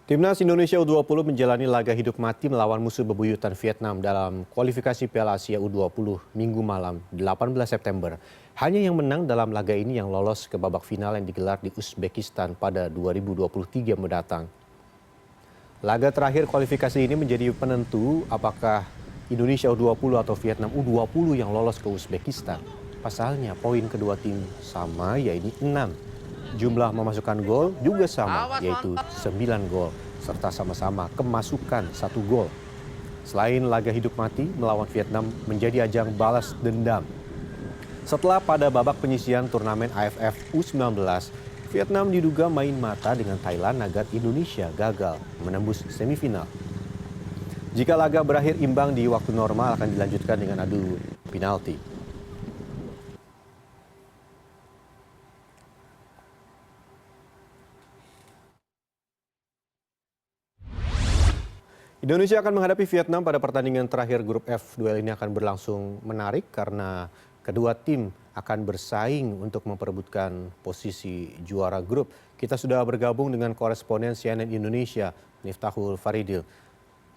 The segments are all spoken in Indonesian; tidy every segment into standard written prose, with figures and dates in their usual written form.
Timnas Indonesia U20 menjalani laga hidup mati melawan musuh bebuyutan Vietnam dalam kualifikasi Piala Asia U20 Minggu malam 18 September. Hanya yang menang dalam laga ini yang lolos ke babak final yang digelar di Uzbekistan pada 2023 mendatang. Laga terakhir kualifikasi ini menjadi penentu apakah Indonesia U20 atau Vietnam U20 yang lolos ke Uzbekistan. Pasalnya poin kedua tim sama, yaitu 6. Jumlah memasukkan gol juga sama, yaitu 9 gol, serta sama-sama kemasukan 1 gol. Selain laga hidup mati, melawan Vietnam menjadi ajang balas dendam. Setelah pada babak penyisihan turnamen AFF U19, Vietnam diduga main mata dengan Thailand agar Indonesia gagal menembus semifinal. Jika laga berakhir imbang di waktu normal akan dilanjutkan dengan adu penalti. Indonesia akan menghadapi Vietnam pada pertandingan terakhir grup F. Duel ini akan berlangsung menarik karena kedua tim akan bersaing untuk memperebutkan posisi juara grup. Kita sudah bergabung dengan koresponden CNN Indonesia, Miftahul Faridil.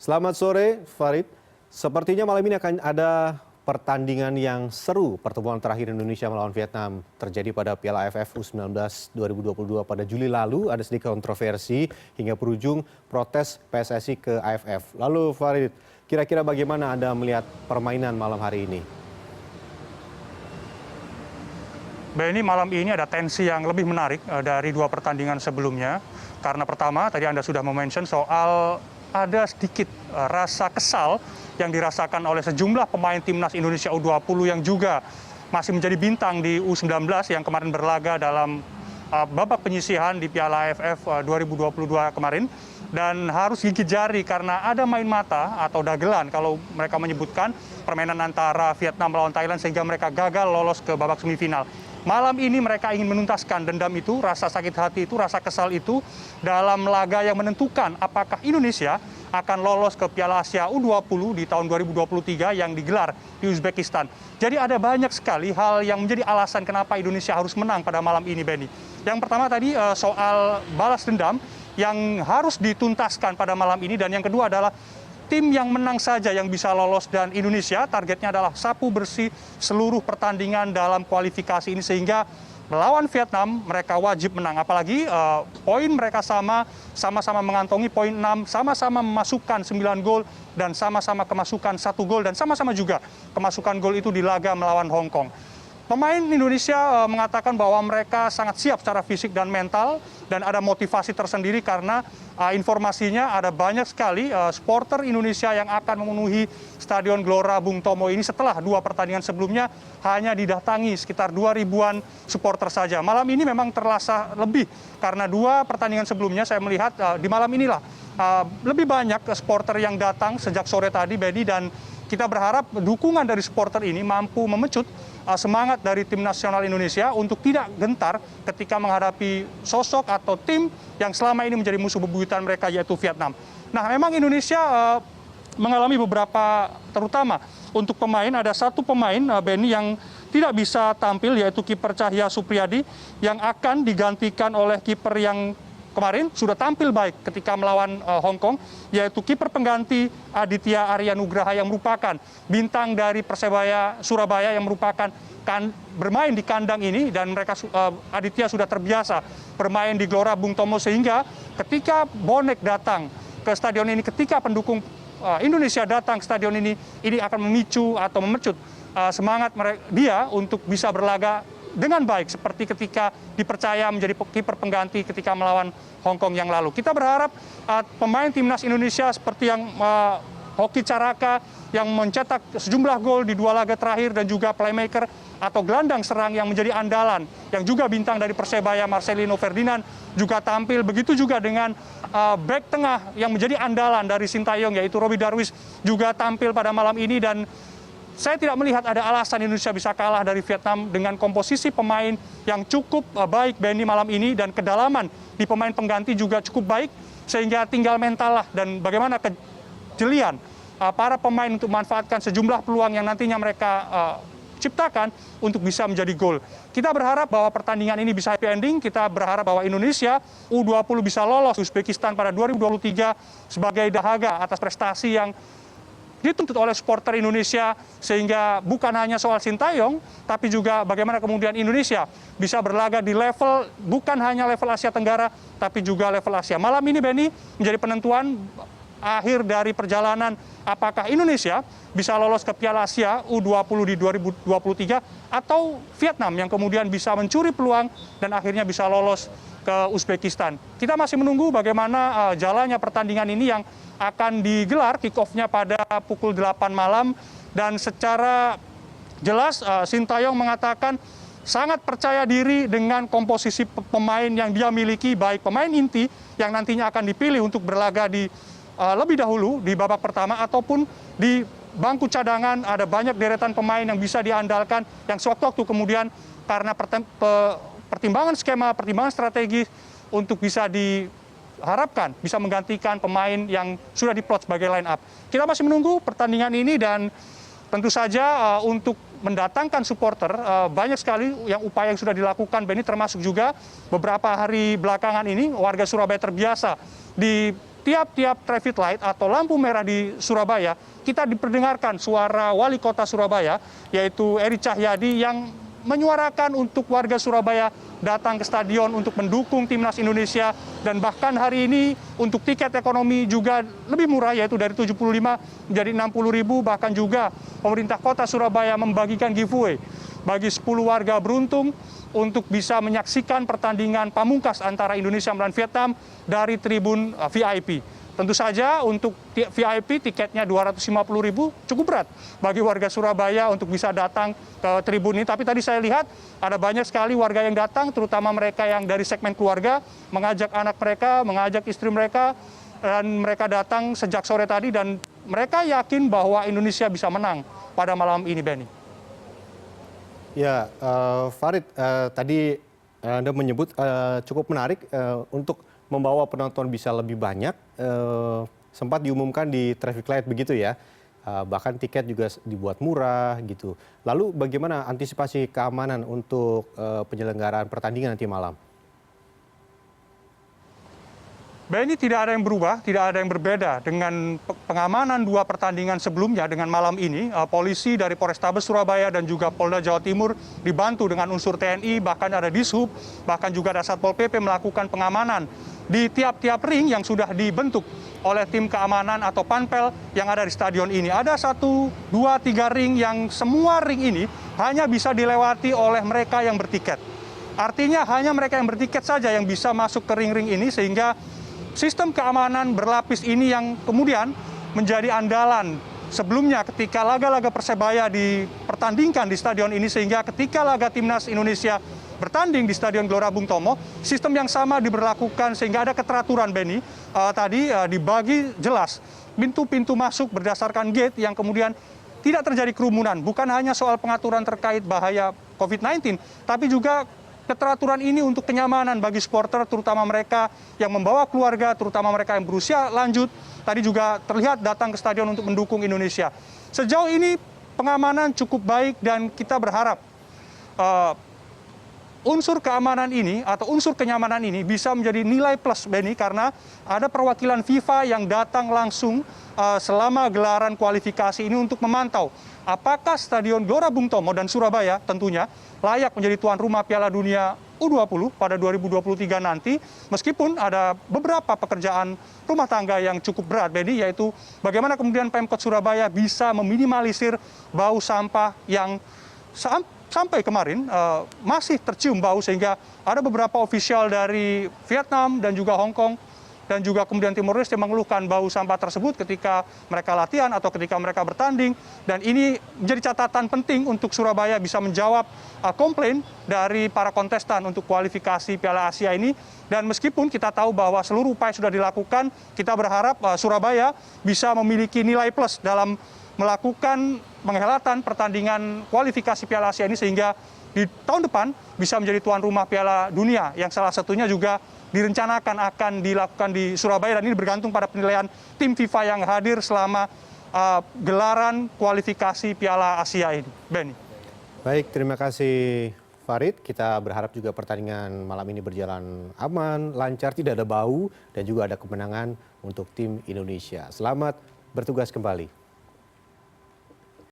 Selamat sore, Farid. Sepertinya malam ini akan ada pertandingan yang seru. Pertemuan terakhir Indonesia melawan Vietnam terjadi pada Piala AFF U19 2022 pada Juli lalu. Ada sedikit kontroversi hingga berujung protes PSSI ke AFF. Lalu Farid, kira-kira bagaimana Anda melihat permainan malam hari ini? Benny, malam ini ada tensi yang lebih menarik dari dua pertandingan sebelumnya. Karena pertama, tadi Anda sudah mention soal ada sedikit rasa kesal yang dirasakan oleh sejumlah pemain timnas Indonesia U20 yang juga masih menjadi bintang di U19 yang kemarin berlaga dalam babak penyisihan di Piala AFF 2022 kemarin, dan harus gigit jari karena ada main mata atau dagelan kalau mereka menyebutkan permainan antara Vietnam melawan Thailand sehingga mereka gagal lolos ke babak semifinal. Malam ini mereka ingin menuntaskan dendam itu, rasa sakit hati itu, rasa kesal itu dalam laga yang menentukan apakah Indonesia akan lolos ke Piala Asia U20 di tahun 2023 yang digelar di Uzbekistan. Jadi ada banyak sekali hal yang menjadi alasan kenapa Indonesia harus menang pada malam ini, Benny. Yang pertama tadi soal balas dendam yang harus dituntaskan pada malam ini, dan yang kedua adalah tim yang menang saja yang bisa lolos, dan Indonesia targetnya adalah sapu bersih seluruh pertandingan dalam kualifikasi ini sehingga melawan Vietnam mereka wajib menang, apalagi poin mereka sama-sama mengantongi poin 6, sama-sama memasukkan 9 gol dan sama-sama kemasukan 1 gol, dan sama-sama juga kemasukan gol itu di laga melawan Hong Kong. Pemain Indonesia mengatakan bahwa mereka sangat siap secara fisik dan mental, dan ada motivasi tersendiri karena informasinya ada banyak sekali supporter Indonesia yang akan memenuhi Stadion Gelora Bung Tomo ini setelah dua pertandingan sebelumnya hanya didatangi sekitar 2.000-an supporter saja. Malam ini memang terasa lebih karena dua pertandingan sebelumnya saya melihat di malam inilah lebih banyak supporter yang datang sejak sore tadi, Benny, dan kita berharap dukungan dari supporter ini mampu memecut semangat dari tim nasional Indonesia untuk tidak gentar ketika menghadapi sosok atau tim yang selama ini menjadi musuh bebuyutan mereka, yaitu Vietnam. Nah, memang Indonesia mengalami beberapa, terutama untuk pemain, ada satu pemain, Benny, yang tidak bisa tampil, yaitu kiper Cahya Supriyadi yang akan digantikan oleh kiper yang kemarin sudah tampil baik ketika melawan Hong Kong, yaitu kiper pengganti Aditya Arya Nugraha yang merupakan bintang dari Persebaya Surabaya yang merupakan bermain di kandang ini, dan mereka Aditya sudah terbiasa bermain di Gelora Bung Tomo sehingga ketika bonek datang ke stadion ini, ketika pendukung Indonesia datang ke stadion ini akan memicu atau memecut semangat dia untuk bisa berlaga dengan baik seperti ketika dipercaya menjadi kiper pengganti ketika melawan Hong Kong yang lalu. Kita berharap pemain timnas Indonesia seperti yang Hoki Caraka yang mencetak sejumlah gol di dua laga terakhir, dan juga playmaker atau gelandang serang yang menjadi andalan yang juga bintang dari Persebaya Marcelino Ferdinand juga tampil. Begitu juga dengan back tengah yang menjadi andalan dari Sintayong, yaitu Roby Darwis, juga tampil pada malam ini, dan saya tidak melihat ada alasan Indonesia bisa kalah dari Vietnam dengan komposisi pemain yang cukup baik, Benny, malam ini, dan kedalaman di pemain pengganti juga cukup baik, sehingga tinggal mental lah dan bagaimana kejelian para pemain untuk memanfaatkan sejumlah peluang yang nantinya mereka diciptakan untuk bisa menjadi gol. Kita berharap bahwa pertandingan ini bisa happy ending, kita berharap bahwa Indonesia U20 bisa lolos Uzbekistan pada 2023 sebagai dahaga atas prestasi yang dituntut oleh supporter Indonesia, sehingga bukan hanya soal Sintayong, tapi juga bagaimana kemudian Indonesia bisa berlaga di level, bukan hanya level Asia Tenggara, tapi juga level Asia. Malam ini, Benny, menjadi penentuan akhir dari perjalanan apakah Indonesia bisa lolos ke Piala Asia U20 di 2023 atau Vietnam yang kemudian bisa mencuri peluang dan akhirnya bisa lolos ke Uzbekistan. Kita masih menunggu bagaimana jalannya pertandingan ini yang akan digelar, kick-off-nya pada pukul 8 malam, dan secara jelas Sintayong mengatakan sangat percaya diri dengan komposisi pemain yang dia miliki, baik pemain inti yang nantinya akan dipilih untuk berlaga di lebih dahulu di babak pertama ataupun di bangku cadangan. Ada banyak deretan pemain yang bisa diandalkan yang sewaktu-waktu kemudian karena pertimbangan skema, pertimbangan strategi untuk bisa diharapkan bisa menggantikan pemain yang sudah diplot sebagai line up. Kita masih menunggu pertandingan ini dan tentu saja untuk mendatangkan supporter banyak sekali yang upaya yang sudah dilakukan, Benny, termasuk juga beberapa hari belakangan ini warga Surabaya terbiasa di tiap-tiap traffic light atau lampu merah di Surabaya, kita diperdengarkan suara wali kota Surabaya, yaitu Eri Cahyadi, yang menyuarakan untuk warga Surabaya datang ke stadion untuk mendukung timnas Indonesia. Dan bahkan hari ini untuk tiket ekonomi juga lebih murah, yaitu dari 75 menjadi 60.000. Bahkan juga pemerintah kota Surabaya membagikan giveaway bagi 10 warga beruntung untuk bisa menyaksikan pertandingan pamungkas antara Indonesia melawan Vietnam dari tribun VIP. Tentu saja untuk VIP tiketnya 250.000, cukup berat bagi warga Surabaya untuk bisa datang ke tribun ini. Tapi tadi saya lihat ada banyak sekali warga yang datang, terutama mereka yang dari segmen keluarga, mengajak anak mereka, mengajak istri mereka, dan mereka datang sejak sore tadi, dan mereka yakin bahwa Indonesia bisa menang pada malam ini, Benny. Ya, Farid, tadi Anda menyebut cukup menarik untuk membawa penonton bisa lebih banyak, sempat diumumkan di traffic light begitu ya, bahkan tiket juga dibuat murah gitu. Lalu bagaimana antisipasi keamanan untuk penyelenggaraan pertandingan nanti malam? Benny, tidak ada yang berubah, tidak ada yang berbeda dengan pengamanan dua pertandingan sebelumnya dengan malam ini. Polisi dari Polrestabes Surabaya dan juga Polda Jawa Timur dibantu dengan unsur TNI, bahkan ada Dishub, bahkan juga ada Satpol PP melakukan pengamanan di tiap-tiap ring yang sudah dibentuk oleh tim keamanan atau panpel yang ada di stadion ini. Ada 1, 2, 3 ring yang semua ring ini hanya bisa dilewati oleh mereka yang bertiket. Artinya hanya mereka yang bertiket saja yang bisa masuk ke ring-ring ini, sehingga sistem keamanan berlapis ini yang kemudian menjadi andalan sebelumnya ketika laga-laga Persebaya dipertandingkan di stadion ini, sehingga ketika laga timnas Indonesia bertanding di Stadion Gelora Bung Tomo, sistem yang sama diberlakukan sehingga ada keteraturan, Benny. Tadi dibagi jelas pintu-pintu masuk berdasarkan gate yang kemudian tidak terjadi kerumunan. Bukan hanya soal pengaturan terkait bahaya COVID-19, tapi juga keteraturan ini untuk kenyamanan bagi supporter, terutama mereka yang membawa keluarga, terutama mereka yang berusia lanjut, tadi juga terlihat datang ke stadion untuk mendukung Indonesia. Sejauh ini pengamanan cukup baik dan kita berharap unsur keamanan ini atau unsur kenyamanan ini bisa menjadi nilai plus, Benny, karena ada perwakilan FIFA yang datang langsung selama gelaran kualifikasi ini untuk memantau apakah Stadion Gelora Bung Tomo dan Surabaya tentunya layak menjadi tuan rumah Piala Dunia U20 pada 2023 nanti, meskipun ada beberapa pekerjaan rumah tangga yang cukup berat, Benny, yaitu bagaimana kemudian Pemkot Surabaya bisa meminimalisir bau sampah yang sampai kemarin masih tercium bau, sehingga ada beberapa ofisial dari Vietnam dan juga Hong Kong dan juga kemudian Timor Leste mengeluhkan bau sampah tersebut ketika mereka latihan atau ketika mereka bertanding. Dan ini menjadi catatan penting untuk Surabaya bisa menjawab komplain dari para kontestan untuk kualifikasi Piala Asia ini. Dan meskipun kita tahu bahwa seluruh upaya sudah dilakukan, kita berharap Surabaya bisa memiliki nilai plus dalam melakukan penghelatan pertandingan kualifikasi Piala Asia ini, sehingga di tahun depan bisa menjadi tuan rumah Piala Dunia yang salah satunya juga direncanakan akan dilakukan di Surabaya, dan ini bergantung pada penilaian tim FIFA yang hadir selama gelaran kualifikasi Piala Asia ini, Benny. Baik, terima kasih Farid. Kita berharap juga pertandingan malam ini berjalan aman, lancar, tidak ada bau, dan juga ada kemenangan untuk tim Indonesia. Selamat bertugas kembali.